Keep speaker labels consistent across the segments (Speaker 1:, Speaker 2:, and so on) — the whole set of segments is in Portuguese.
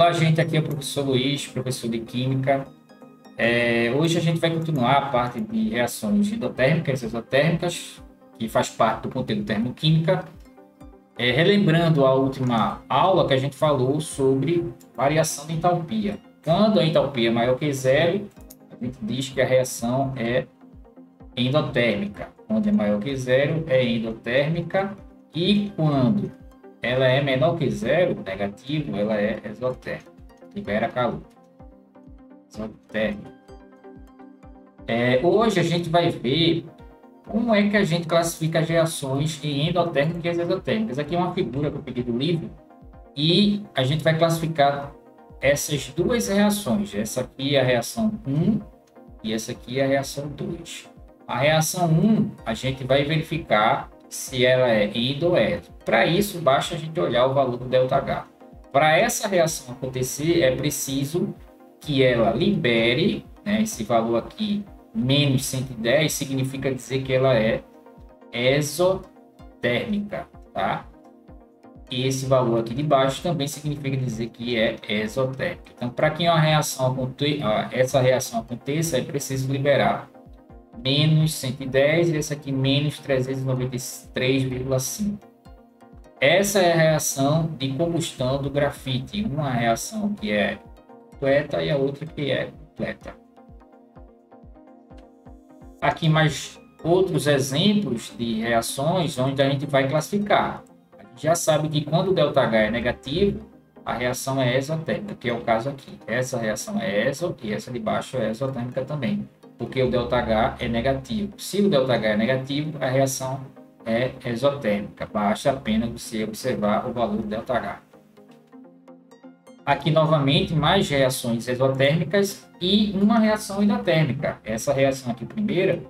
Speaker 1: Olá, gente. Aqui é o professor Luiz, professor de Química. Hoje a gente vai continuar a parte de reações endotérmicas e exotérmicas, que faz parte do conteúdo termoquímica. Relembrando a última aula que a gente falou sobre variação de entalpia. Quando a entalpia é maior que zero, a gente diz que a reação é endotérmica. Quando é maior que zero, é endotérmica. E quando ela é menor que zero, negativo, ela é exotérmica, libera calor. Exotérmica. Hoje a gente vai ver como é que a gente classifica as reações em endotérmicas e exotérmicas. Aqui é uma figura que eu peguei do livro e a gente vai classificar essas duas reações. Essa aqui é a reação 1 e essa aqui é a reação 2. A reação 1, a gente vai verificar se ela é endo ou exo. Para isso, basta a gente olhar o valor do ΔH. Para essa reação acontecer, é preciso que ela libere, né, esse valor aqui, menos 110, significa dizer que ela é exotérmica, tá? E esse valor aqui de baixo também significa dizer que é exotérmica. Então, para que essa reação aconteça, é preciso liberar menos 110 e essa aqui menos 393,5. Essa é a reação de combustão do grafite. Uma reação que é completa e a outra que é completa. Aqui mais outros exemplos de reações onde a gente vai classificar. A gente já sabe que quando o ΔH é negativo, a reação é exotérmica, que é o caso aqui. Essa reação é exo e essa de baixo é exotérmica também, porque o ΔH é negativo. Se o ΔH é negativo, a reação é exotérmica. Basta apenas você observar o valor do ΔH. Aqui, novamente, mais reações exotérmicas e uma reação endotérmica. Essa reação aqui, primeira,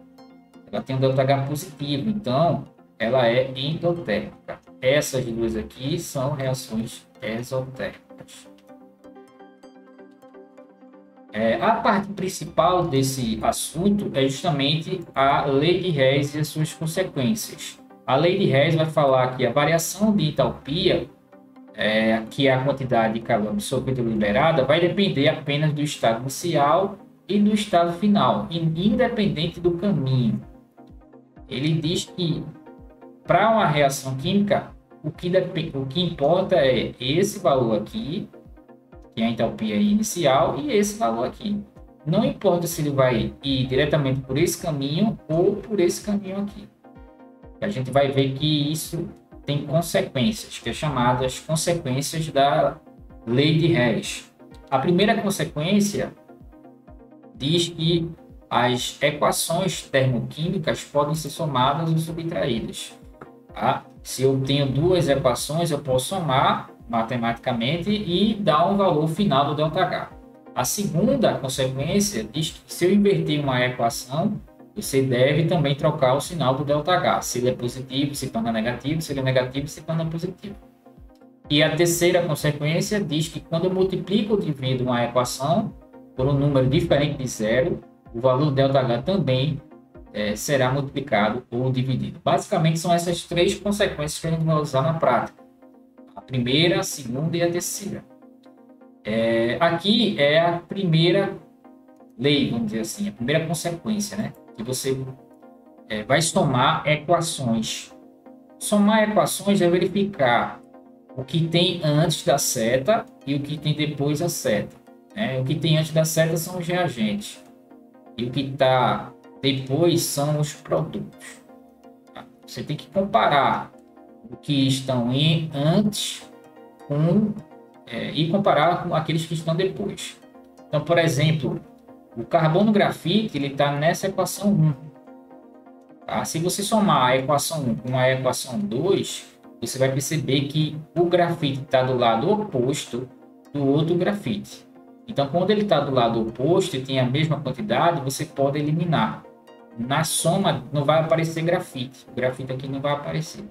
Speaker 1: ela tem um ΔH positivo, então ela é endotérmica. Essas duas aqui são reações exotérmicas. A parte principal desse assunto é justamente a lei de Hess e as suas consequências. A lei de Hess vai falar que a variação de entalpia, que é a quantidade de calor absorvida ou liberada, vai depender apenas do estado inicial e do estado final, independente do caminho. Ele diz que para uma reação química, o que importa é esse valor aqui, que é a entalpia inicial, e esse valor aqui. Não importa se ele vai ir diretamente por esse caminho ou por esse caminho aqui. A gente vai ver que isso tem consequências, que é chamadas consequências da lei de Hess. A primeira consequência diz que as equações termoquímicas podem ser somadas ou subtraídas. Tá? Se eu tenho duas equações, eu posso somar matematicamente e dar um valor final do ΔH. A segunda consequência diz que se eu inverter uma equação, você deve também trocar o sinal do ΔH. Se ele é positivo, se torna negativo. Se ele é negativo, se torna positivo. E a terceira consequência diz que quando eu multiplico ou divido uma equação por um número diferente de zero, o valor do ΔH também será multiplicado ou dividido. Basicamente, são essas três consequências que a gente vai usar na prática. A primeira, a segunda e a terceira. Aqui é a primeira lei, vamos dizer assim, a primeira consequência, né? Que você vai somar equações. Somar equações é verificar o que tem antes da seta e o que tem depois da seta. O que tem antes da seta são os reagentes. E o que está depois são os produtos. Você tem que comparar o que estão antes e comparar com aqueles que estão depois. Então, por exemplo, o carbono grafite está nessa equação 1. Tá? Se você somar a equação 1 com a equação 2, você vai perceber que o grafite está do lado oposto do outro grafite. Então, quando ele está do lado oposto e tem a mesma quantidade, você pode eliminar. Na soma não vai aparecer grafite. O grafite aqui não vai aparecer.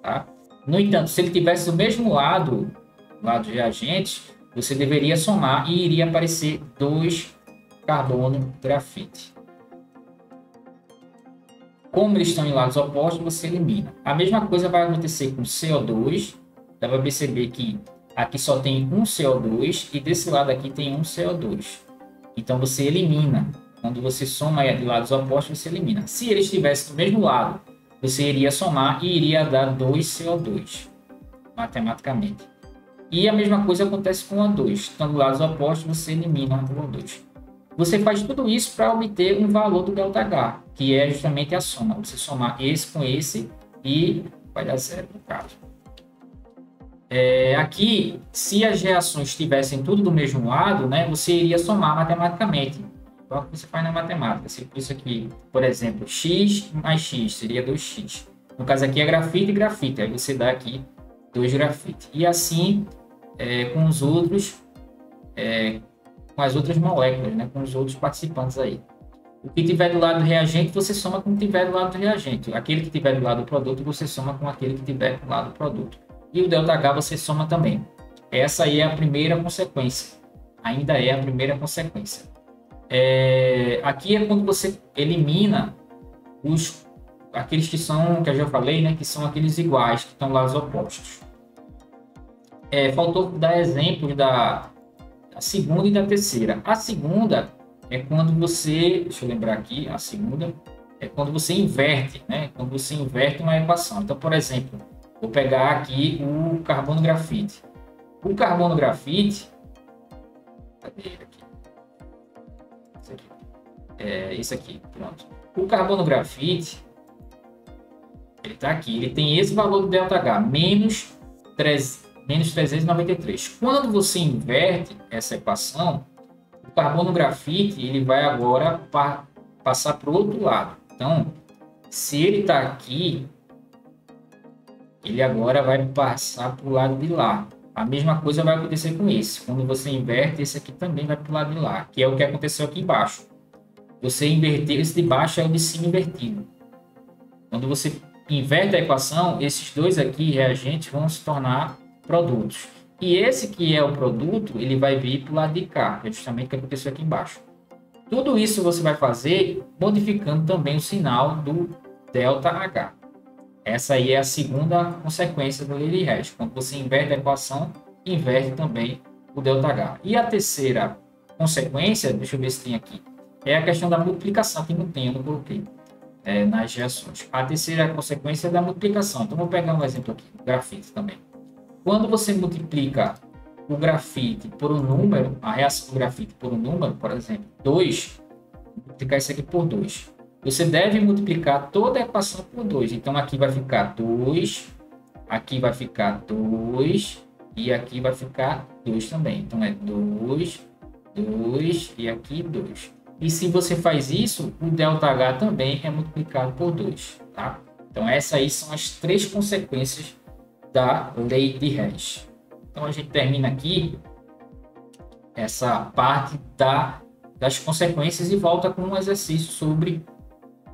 Speaker 1: Tá? No entanto, se ele tivesse do mesmo lado de reagentes, você deveria somar e iria aparecer 2 carbono grafite. Como eles estão em lados opostos, você elimina. A mesma coisa vai acontecer com CO2. Dá para perceber que Aqui só tem um CO2 e desse lado aqui tem um CO2. Então você elimina. Quando você soma de lados opostos, você elimina. Se eles estivessem do mesmo lado, você iria somar e iria dar 2 CO2, matematicamente. E a mesma coisa acontece com o O2. Então, dos lados opostos, você elimina o O2. Você faz tudo isso para obter um valor do ΔH, que é justamente a soma. Você somar esse com esse e vai dar zero no caso. Aqui, se as reações estivessem tudo do mesmo lado, né, você iria somar matematicamente. Então, o que você faz na matemática? Isso aqui, por exemplo, x mais x seria 2x. No caso aqui é grafite e grafite. Aí você dá aqui 2 grafite. E assim com os outros, com as outras moléculas, né, com os outros participantes aí. O que tiver do lado do reagente, você soma com o que tiver do lado do reagente. Aquele que tiver do lado do produto, você soma com aquele que tiver do lado do produto. E o ΔH você soma também. Essa aí é a primeira consequência. Ainda é a primeira consequência. Aqui é quando você elimina aqueles que são, que eu já falei, né, que são aqueles iguais, que estão lados opostos. Faltou dar exemplos da segunda e da terceira. A segunda é quando você, deixa eu lembrar aqui, a segunda é quando você inverte, né? Quando você inverte uma equação. Então, por exemplo, vou pegar aqui o carbono grafite. O carbono grafite, cadê ele aqui? Esse aqui, pronto. O carbono grafite, ele está aqui, ele tem esse valor do ΔH, menos 393. Quando você inverte essa equação, o carbono grafite ele vai agora passar para o outro lado. Então, se ele está aqui, ele agora vai passar para o lado de lá. A mesma coisa vai acontecer com esse. Quando você inverte, esse aqui também vai para o lado de lá, que é o que aconteceu aqui embaixo. Você inverter, esse de baixo é o de cima invertido. Quando você inverte a equação, esses dois aqui, reagentes, vão se tornar produtos. E esse que é o produto, ele vai vir para o lado de cá, é justamente o que aconteceu aqui embaixo. Tudo isso você vai fazer modificando também o sinal do ΔH. Essa aí é a segunda consequência do Lei de Hess. Quando você inverte a equação, inverte também o ΔH. E a terceira consequência, deixa eu ver se tem aqui, é a questão da multiplicação, que não tem, eu não coloquei nas reações. A terceira consequência é da multiplicação. Então, vou pegar um exemplo aqui, o grafite também. Quando você multiplica o grafite por um número, a reação do grafite por um número, por exemplo, 2, multiplicar isso aqui por 2. Você deve multiplicar toda a equação por 2. Então, aqui vai ficar 2, aqui vai ficar 2 e aqui vai ficar 2 também. Então, é 2, 2 e aqui 2. E se você faz isso, o ΔH também é multiplicado por 2. Tá? Então, essas aí são as 3 consequências da Lei de Hess. Então, a gente termina aqui essa parte das consequências e volta com um exercício sobre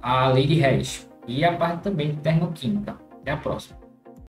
Speaker 1: a Lei de Hess e a parte também de termoquímica. Até a próxima.